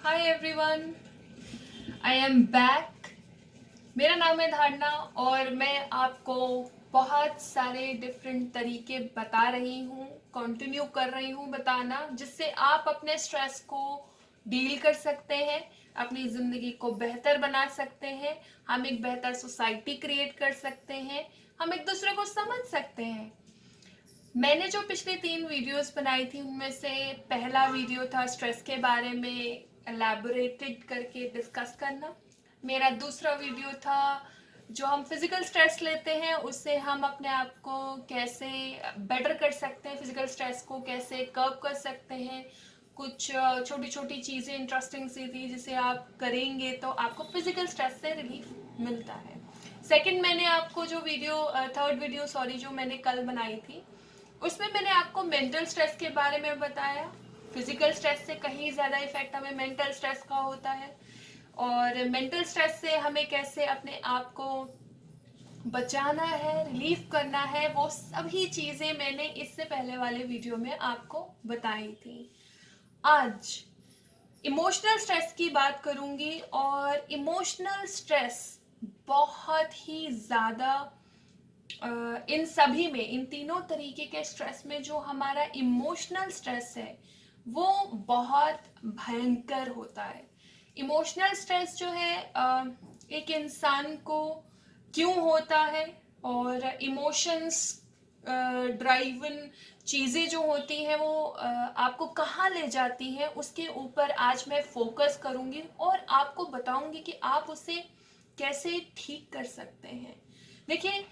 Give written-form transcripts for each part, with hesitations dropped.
Hi everyone, I am back. मेरा नाम है धारणा और मैं आपको बहुत सारे डिफरेंट तरीके बता रही हूँ, कंटिन्यू कर रही हूँ बताना, जिससे आप अपने स्ट्रेस को डील कर सकते हैं, अपनी ज़िंदगी को बेहतर बना सकते हैं, हम एक बेहतर सोसाइटी क्रिएट कर सकते हैं, हम एक दूसरे को समझ सकते हैं। मैंने जो पिछले 3 वीडियोस बनाई थी उनमें से पहला वीडियो था स्ट्रेस के बारे में एलैबोरेटेड करके डिस्कस करना। मेरा दूसरा वीडियो था जो हम फिजिकल स्ट्रेस लेते हैं उससे हम अपने आप को कैसे बेटर कर सकते हैं, फिजिकल स्ट्रेस को कैसे कर्व कर सकते हैं। कुछ छोटी छोटी चीज़ें इंटरेस्टिंग सी थी जिसे आप करेंगे तो आपको फिजिकल स्ट्रेस से रिलीफ मिलता है। सेकंड, मैंने आपको जो वीडियो थर्ड वीडियो सॉरी जो मैंने कल बनाई थी उसमें मैंने आपको मेंटल स्ट्रेस के बारे में बताया। फिजिकल स्ट्रेस से कहीं ज़्यादा इफेक्ट हमें मेंटल स्ट्रेस का होता है और मेंटल स्ट्रेस से हमें कैसे अपने आप को बचाना है, रिलीफ करना है, वो सभी चीज़ें मैंने इससे पहले वाले वीडियो में आपको बताई थी। आज इमोशनल स्ट्रेस की बात करूंगी और इमोशनल स्ट्रेस बहुत ही ज़्यादा इन सभी में, इन तीनों तरीके के स्ट्रेस में जो हमारा इमोशनल स्ट्रेस है वो बहुत भयंकर होता है। इमोशनल स्ट्रेस जो है एक इंसान को क्यों होता है और इमोशंस ड्राइवन चीज़ें जो होती हैं वो आपको कहाँ ले जाती हैं उसके ऊपर आज मैं फोकस करूँगी और आपको बताऊँगी कि आप उसे कैसे ठीक कर सकते हैं। देखिए,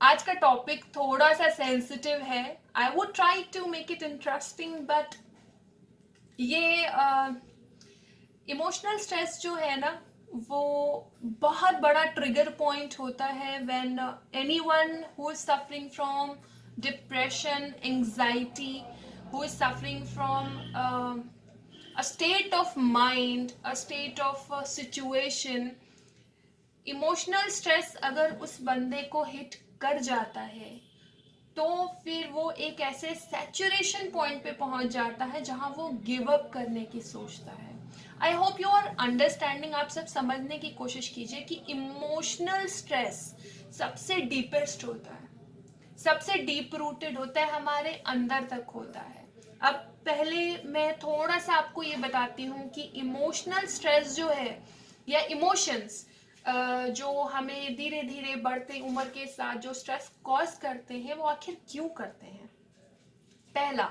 आज का टॉपिक थोड़ा सा सेंसिटिव है। I would try to make it interesting but ये इमोशनल स्ट्रेस जो है ना वो बहुत बड़ा ट्रिगर पॉइंट होता है when anyone who is suffering from depression, anxiety, who is suffering from a state of mind, a state of situation। Emotional stress अगर उस बंदे को हिट कर जाता है तो फिर वो एक ऐसे सैचुरेशन पॉइंट पे पहुंच जाता है जहां वो गिव अप करने की सोचता है। I hope you are understanding. आप सब समझने की कोशिश कीजिए कि इमोशनल स्ट्रेस सबसे डीपेस्ट होता है, सबसे डीप रूटेड होता है, हमारे अंदर तक होता है। अब पहले मैं थोड़ा सा आपको ये बताती हूँ कि इमोशनल स्ट्रेस जो है या इमोशंस जो हमें धीरे धीरे बढ़ते उम्र के साथ जो स्ट्रेस कॉज करते हैं वो आखिर क्यों करते हैं। पहला,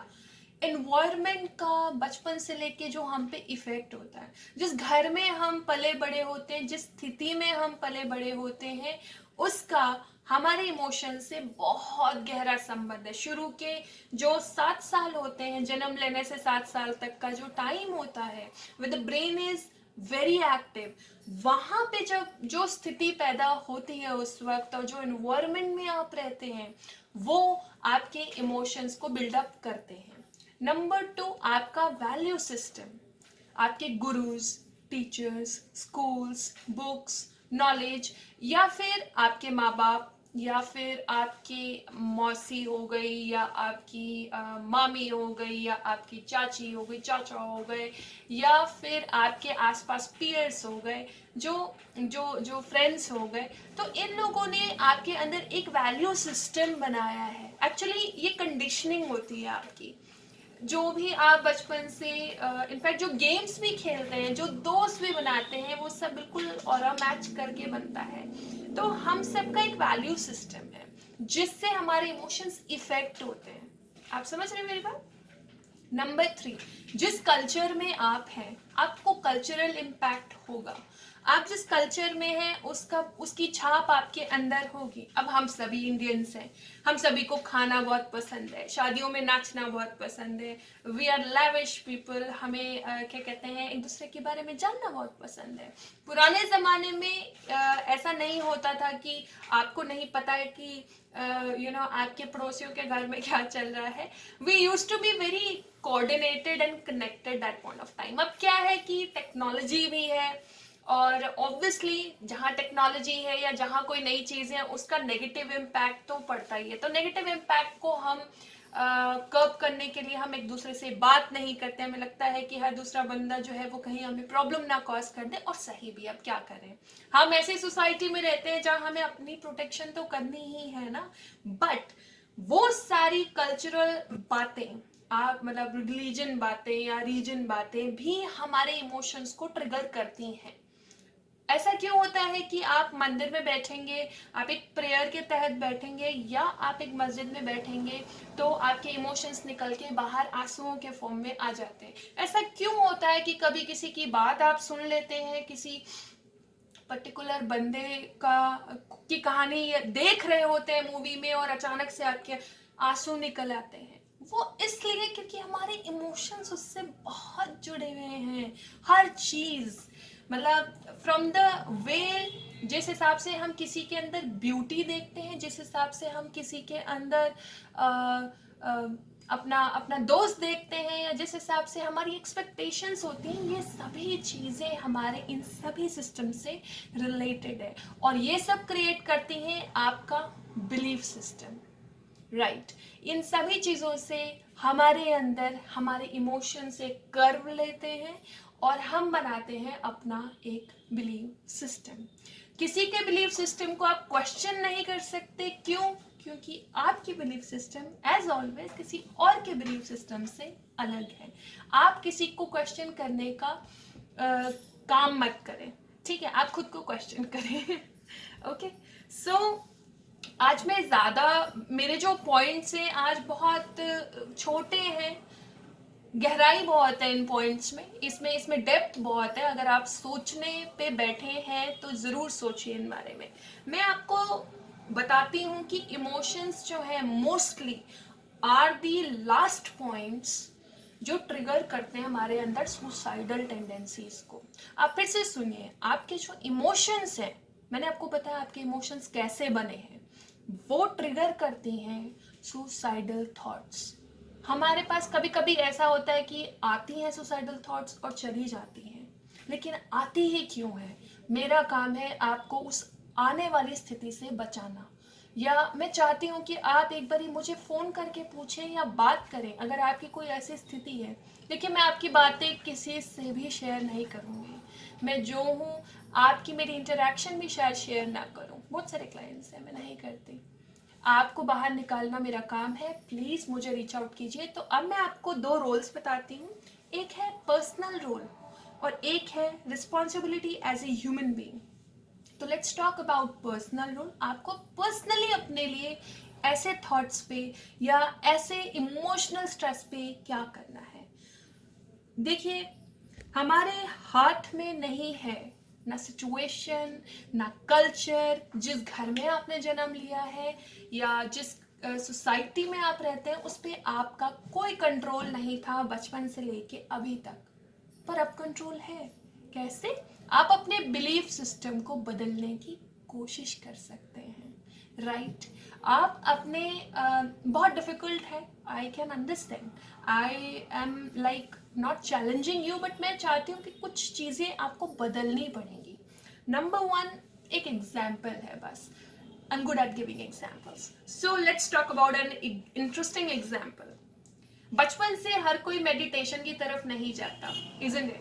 एनवायरनमेंट का बचपन से लेके जो हम पे इफेक्ट होता है। जिस घर में हम पले बड़े होते हैं, जिस स्थिति में हम पले बड़े होते हैं, उसका हमारे इमोशन से बहुत गहरा संबंध है। शुरू के जो 7 साल होते हैं, जन्म लेने से 7 साल तक का जो टाइम होता है, with the brain is very active, वहां पे जब जो स्थिति पैदा होती है उस वक्त और जो एनवायरमेंट में आप रहते हैं वो आपके इमोशंस को बिल्डअप करते हैं। नंबर 2, आपका वैल्यू सिस्टम, आपके gurus, teachers, schools, books, knowledge, या फिर आपके माँ बाप, या फिर आपकी मौसी हो गई, या आपकी मामी हो गई, या आपकी चाची हो गई, चाचा हो गए, या फिर आपके आसपास पीयर्स हो गए, जो जो जो फ्रेंड्स हो गए। तो इन लोगों ने आपके अंदर एक वैल्यू सिस्टम बनाया है। एक्चुअली ये कंडीशनिंग होती है आपकी। जो भी आप बचपन से इनफैक्ट जो गेम्स भी खेलते हैं, जो दोस्त भी बनाते हैं, वो सब बिल्कुल ऑरा मैच करके बनता है। तो हम सबका एक वैल्यू सिस्टम है जिससे हमारे इमोशंस इफेक्ट होते हैं। आप समझ रहे हैं मेरी बात। नंबर 3, जिस कल्चर में आप हैं आपको कल्चरल इम्पैक्ट होगा। आप जिस कल्चर में हैं उसका उसकी छाप आपके अंदर होगी। अब हम सभी इंडियंस हैं, हम सभी को खाना बहुत पसंद है, शादियों में नाचना बहुत पसंद है, वी आर लेविश पीपल, हमें क्या कहते हैं, एक दूसरे के बारे में जानना बहुत पसंद है। पुराने ज़माने में ऐसा नहीं होता था कि आपको नहीं पता है कि आपके पड़ोसियों के घर में क्या चल रहा है। We use to be very coordinated and connected that point of time. अब क्या है कि टेक्नोलॉजी भी है और ऑब्वियसली जहाँ टेक्नोलॉजी है या जहाँ कोई नई चीज़ है उसका नेगेटिव इम्पैक्ट तो पड़ता ही है। तो नेगेटिव इम्पैक्ट को हम कर्ब करने के लिए हम एक दूसरे से बात नहीं करते, हमें लगता है कि हर दूसरा बंदा जो है वो कहीं हमें प्रॉब्लम ना कॉज कर दे, और सही भी, अब क्या करें, हम ऐसी सोसाइटी में रहते हैं जहां हमें अपनी प्रोटेक्शन तो करनी ही है ना। बट वो सारी कल्चरल बातें, आप मतलब रिलीजन बातें या रीजन बातें भी हमारे इमोशंस को ट्रिगर करती हैं। ऐसा क्यों होता है कि आप मंदिर में बैठेंगे, आप एक प्रेयर के तहत बैठेंगे या आप एक मस्जिद में बैठेंगे तो आपके इमोशंस निकल के बाहर आंसुओं के फॉर्म में आ जाते हैं। ऐसा क्यों होता है कि कभी किसी की बात आप सुन लेते हैं, किसी पर्टिकुलर बंदे का की कहानी देख रहे होते हैं मूवी में और अचानक से आपके आंसू निकल आते हैं, वो इसलिए क्योंकि हमारे इमोशंस उससे बहुत जुड़े हुए हैं। हर चीज मतलब फ्रॉम द वे, जिस हिसाब से हम किसी के अंदर ब्यूटी देखते हैं, जिस हिसाब से हम किसी के अंदर अपना अपना दोस्त देखते हैं, या जिस हिसाब से हमारी एक्सपेक्टेशंस होती हैं, ये सभी चीज़ें हमारे इन सभी सिस्टम से रिलेटेड है, और ये सब क्रिएट करती हैं आपका बिलीफ सिस्टम। राइट, इन सभी चीज़ों से हमारे अंदर हमारे इमोशंस एक कर्व लेते हैं और हम बनाते हैं अपना एक बिलीफ सिस्टम। किसी के बिलीफ सिस्टम को आप क्वेश्चन नहीं कर सकते, क्यों? क्योंकि आपकी बिलीफ सिस्टम एज ऑलवेज किसी और के बिलीफ सिस्टम से अलग है। आप किसी को क्वेश्चन करने का काम मत करें, ठीक है, आप खुद को क्वेश्चन करें। ओके, सो आज मैं ज़्यादा, मेरे जो पॉइंट्स हैं आज बहुत छोटे हैं, गहराई बहुत है इन पॉइंट्स में, इसमें डेप्थ बहुत है। अगर आप सोचने पे बैठे हैं तो ज़रूर सोचिए इन बारे में। मैं आपको बताती हूँ कि इमोशंस जो है mostly are the last points जो ट्रिगर करते हैं हमारे अंदर सुसाइडल टेंडेंसीज को। आप फिर से सुनिए, आपके जो इमोशंस हैं, मैंने आपको बताया आपके इमोशंस कैसे बने हैं, वो ट्रिगर करती हैं सुसाइडल थॉट्स। हमारे पास कभी कभी ऐसा होता है कि आती हैं सुसाइडल थॉट्स और चली जाती हैं, लेकिन आती ही क्यों है? मेरा काम है आपको उस आने वाली स्थिति से बचाना। या मैं चाहती हूँ कि आप एक बारी मुझे फ़ोन करके पूछें या बात करें अगर आपकी कोई ऐसी स्थिति है। देखिए, मैं आपकी बातें किसी से भी शेयर नहीं करूँगी, मैं जो हूँ आपकी मेरी इंटरेक्शन भी शायद शेयर ना करूँ। बहुत सारे क्लाइंट्स हैं, मैं नहीं करती। आपको बाहर निकालना मेरा काम है, प्लीज़ मुझे रीच आउट कीजिए। तो अब मैं आपको दो रोल्स बताती हूँ, एक है पर्सनल रोल और एक है responsibility as a human being. तो let's talk about personal role. आपको पर्सनली अपने लिए ऐसे थॉट्स पे या ऐसे इमोशनल स्ट्रेस पे क्या करना है। देखिए, हमारे हाथ में नहीं है ना सिचुएशन, ना कल्चर, जिस घर में आपने जन्म लिया है या जिस सोसाइटी में आप रहते हैं उस पर आपका कोई कंट्रोल नहीं था बचपन से लेके अभी तक, पर अब कंट्रोल है। कैसे? आप अपने बिलीफ सिस्टम को बदलने की कोशिश कर सकते हैं। राइट, आप अपने बहुत डिफिकल्ट है, I can understand, I am like not challenging you, but मैं चाहती हूँ कि कुछ चीज़ें आपको बदलनी पड़ेंगी। नंबर वन, एक एग्जाम्पल है बस, I'm good at giving examples. So let's talk about an interesting example. बचपन से हर कोई मेडिटेशन की तरफ नहीं जाता, isn't it?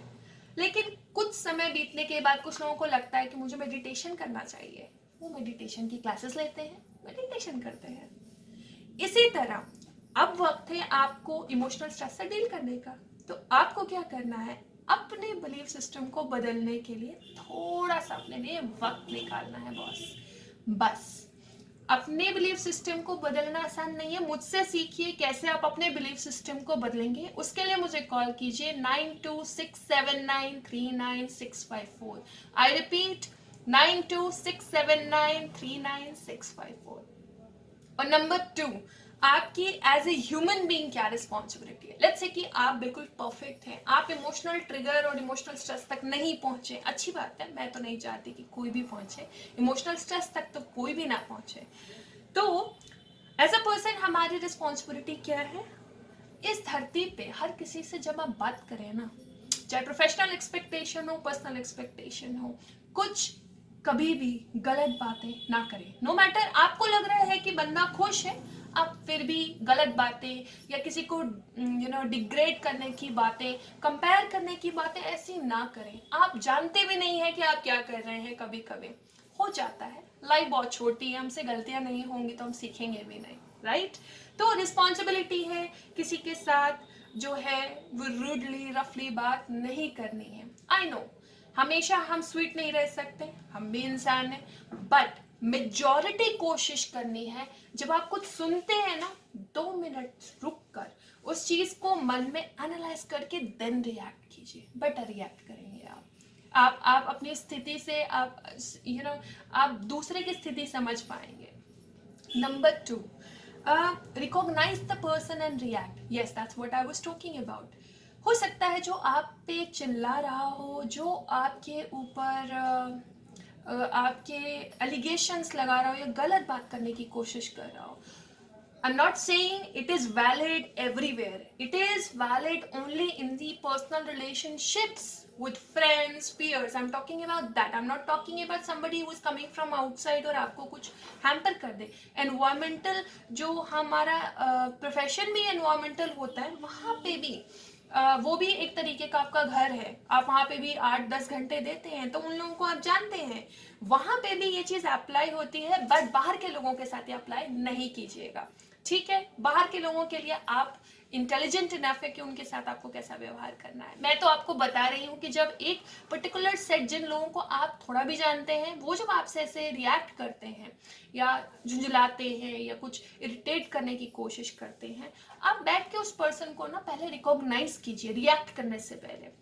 लेकिन कुछ समय बीतने के बाद कुछ लोगों को लगता है कि मुझे मेडिटेशन करना चाहिए, वो मेडिटेशन की क्लासेस लेते हैं, मेडिटेशन करते हैं। इसी तरह अब वक्त है आपको इमोशनल स्ट्रेस से डील करने का। तो आपको क्या करना है? अपने बिलीफ सिस्टम को बदलने के लिए थोड़ा सा अपने लिए वक्त निकालना है बॉस। बस अपने बिलीफ सिस्टम को बदलना आसान नहीं है, मुझसे सीखिए कैसे आप अपने बिलीफ सिस्टम को बदलेंगे। उसके लिए मुझे कॉल कीजिए 9267939654। I repeat 9267939654। और नंबर टू, आपकी एज ए ह्यूमन बीइंग क्या रिस्पॉन्सिबिलिटी है। लेट्स से कि आप बिल्कुल परफेक्ट हैं, आप इमोशनल ट्रिगर और इमोशनल स्ट्रेस तक नहीं पहुंचे, अच्छी बात है, मैं तो नहीं चाहती कि कोई भी पहुंचे इमोशनल स्ट्रेस तक, तो कोई भी ना पहुंचे। तो एज अ पर्सन हमारी रिस्पॉन्सिबिलिटी क्या है? इस धरती पे हर किसी से जब आप बात करें ना, चाहे प्रोफेशनल एक्सपेक्टेशन हो, पर्सनल एक्सपेक्टेशन हो, कुछ कभी भी गलत बातें ना करें। नो मैटर आपको लग रहा है कि बंदा खुश है, आप फिर भी गलत बातें या किसी को डिग्रेड करने की बातें, कंपेयर करने की बातें ऐसी ना करें। आप जानते भी नहीं है कि आप क्या कर रहे हैं। कभी कभी हो जाता है, लाइफ बहुत छोटी है, हमसे गलतियां नहीं होंगी तो हम सीखेंगे भी नहीं, राइट? तो रिस्पॉन्सिबिलिटी है किसी के साथ जो है वो रूडली रफली बात नहीं करनी है। आई नो हमेशा हम स्वीट नहीं रह सकते, हम भी इंसान हैं, बट मेजॉरिटी कोशिश करनी है जब आप कुछ सुनते हैं ना, 2 मिनट रुक कर उस चीज को मन में एनालाइज करके देन रिएक्ट कीजिए। बेटर रिएक्ट करेंगे आप अपनी स्थिति से आप आप दूसरे की स्थिति समझ पाएंगे। Number 2, recognise the person and react. Yes, that's what I was talking about. हो सकता है जो आप पे चिल्ला रहा हो, जो आपके ऊपर आपके एलिगेशंस लगा रहा हो या गलत बात करने की कोशिश कर रहा हो, I'm not saying it is valid everywhere. It is valid only in the personal relationships with friends, peers. I'm talking about that. I'm not talking about somebody who is coming from outside और आपको कुछ hamper कर दे. Environmental जो हमारा profession भी environmental होता है, वहाँ पे भी वो भी एक तरीके का आपका घर है। आप वहाँ पे भी 8-10 घंटे देते हैं, तो उन लोगों को आप जानते हैं, वहाँ पे भी ये चीज़ अप्लाई होती है, बट बाहर के लोगों के साथ ये अप्लाई नहीं कीजिएगा, ठीक है? बाहर के लोगों के लिए आप इंटेलिजेंट इनफ है कि उनके साथ आपको कैसा व्यवहार करना है। मैं तो आपको बता रही हूँ कि जब एक पर्टिकुलर सेट जिन लोगों को आप थोड़ा भी जानते हैं, वो जब आपसे ऐसे रिएक्ट करते हैं या झुंझलाते हैं या कुछ इरिटेट करने की कोशिश करते हैं, आप बैठ के उस पर्सन को ना पहले रिकॉग्नाइज कीजिए रिएक्ट करने से पहले।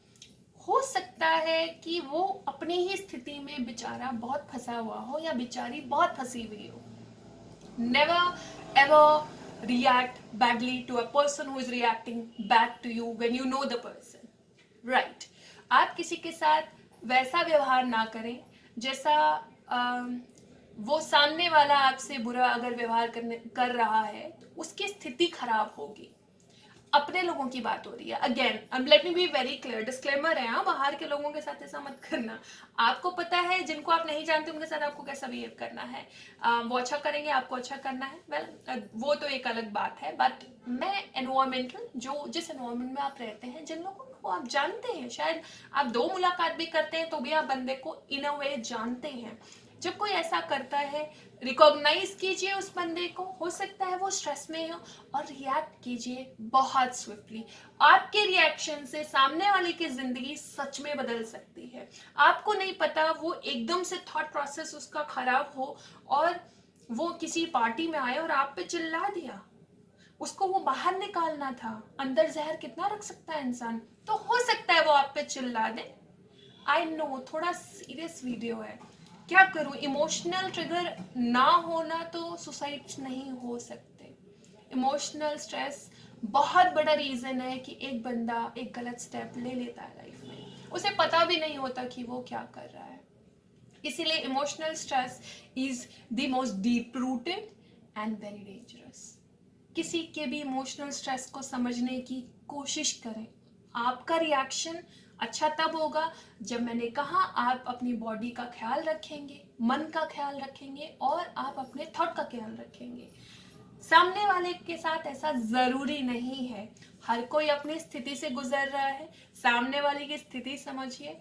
हो सकता है कि वो अपनी ही स्थिति में बेचारा बहुत फंसा हुआ हो या बेचारी बहुत फंसी हुई हो। Never ever react badly to a person who is reacting back to you when you know the person, right? आप किसी के साथ वैसा व्यवहार ना करें जैसा वो सामने वाला आपसे बुरा अगर व्यवहार कर रहा है तो उसकी स्थिति खराब होगी। अपने लोगों की बात हो रही है। Again let me be very clear, disclaimer है, हाँ, बाहर के लोगों के साथ ऐसा मत करना। आपको पता है जिनको आप नहीं जानते उनके साथ आपको कैसा बिहेव करना है। वो अच्छा करेंगे, आपको अच्छा करना है, वेल वो तो एक अलग बात है। बट मैं एनवायरमेंटल जो जिस एनवायरमेंट में आप रहते हैं, जिन लोगों को आप जानते हैं, शायद आप 2 मुलाकात भी करते हैं तो भी आप बंदे को इन अ वे जानते हैं। जब कोई ऐसा करता है, रिकॉग्नाइज कीजिए उस बंदे को। हो सकता है वो स्ट्रेस में हो, और रिएक्ट कीजिए बहुत स्विफ्टली। आपके रिएक्शन से सामने वाले की जिंदगी सच में बदल सकती है। आपको नहीं पता, वो एकदम से थॉट प्रोसेस उसका खराब हो और वो किसी पार्टी में आए और आप पे चिल्ला दिया। उसको वो बाहर निकालना था, अंदर जहर कितना रख सकता है इंसान, तो हो सकता है वो आप पे चिल्ला दे। आई नो थोड़ा सीरियस वीडियो है, क्या करूं, इमोशनल ट्रिगर ना होना तो सुसाइड नहीं हो सकते। इमोशनल स्ट्रेस बहुत बड़ा रीजन है कि एक बंदा एक गलत स्टेप ले लेता है लाइफ में, उसे पता भी नहीं होता कि वो क्या कर रहा है। इसीलिए emotional stress is the most deep rooted and very dangerous. किसी के भी इमोशनल स्ट्रेस को समझने की कोशिश करें। आपका रिएक्शन अच्छा तब होगा जब मैंने कहा आप अपनी बॉडी का ख्याल रखेंगे, मन का ख्याल रखेंगे और आप अपने थॉट का ख्याल रखेंगे। सामने वाले के साथ ऐसा जरूरी नहीं है, हर कोई अपनी स्थिति से गुजर रहा है। सामने वाले की स्थिति समझिए,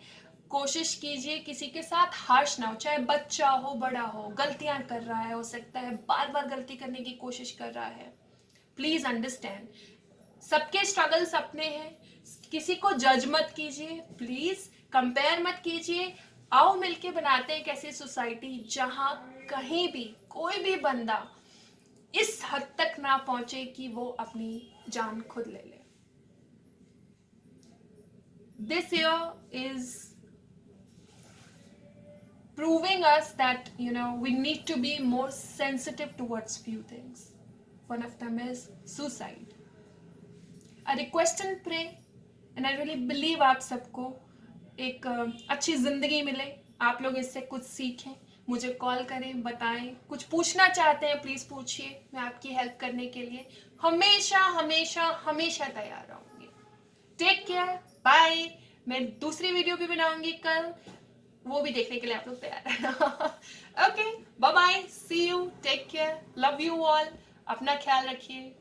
कोशिश कीजिए किसी के साथ हार्श ना हो, चाहे बच्चा हो बड़ा हो, गलतियां कर रहा है, हो सकता है बार बार गलती करने की कोशिश कर रहा है। प्लीज अंडरस्टैंड, सबके स्ट्रगल्स अपने हैं, किसी को जज मत कीजिए, प्लीज कंपेयर मत कीजिए। आओ मिलके बनाते हैं एक ऐसी सोसाइटी जहां कहीं भी कोई भी बंदा इस हद तक ना पहुंचे कि वो अपनी जान खुद ले ले। This year is proving us that we need to be more sensitive towards few things. One of them is suicide. I request and pray and I really believe आप सबको एक अच्छी जिंदगी मिले, आप लोग इससे कुछ सीखें। मुझे कॉल करें, बताएं, कुछ पूछना चाहते हैं प्लीज पूछिए, मैं आपकी हेल्प करने के लिए हमेशा हमेशा हमेशा तैयार रहूंगी। Take care, bye. मैं दूसरी वीडियो भी बनाऊंगी कल, वो भी देखने के लिए आप लोग तैयार रहना। Okay, bye bye, see you, take care, love you all. अपना ख्याल रखिए।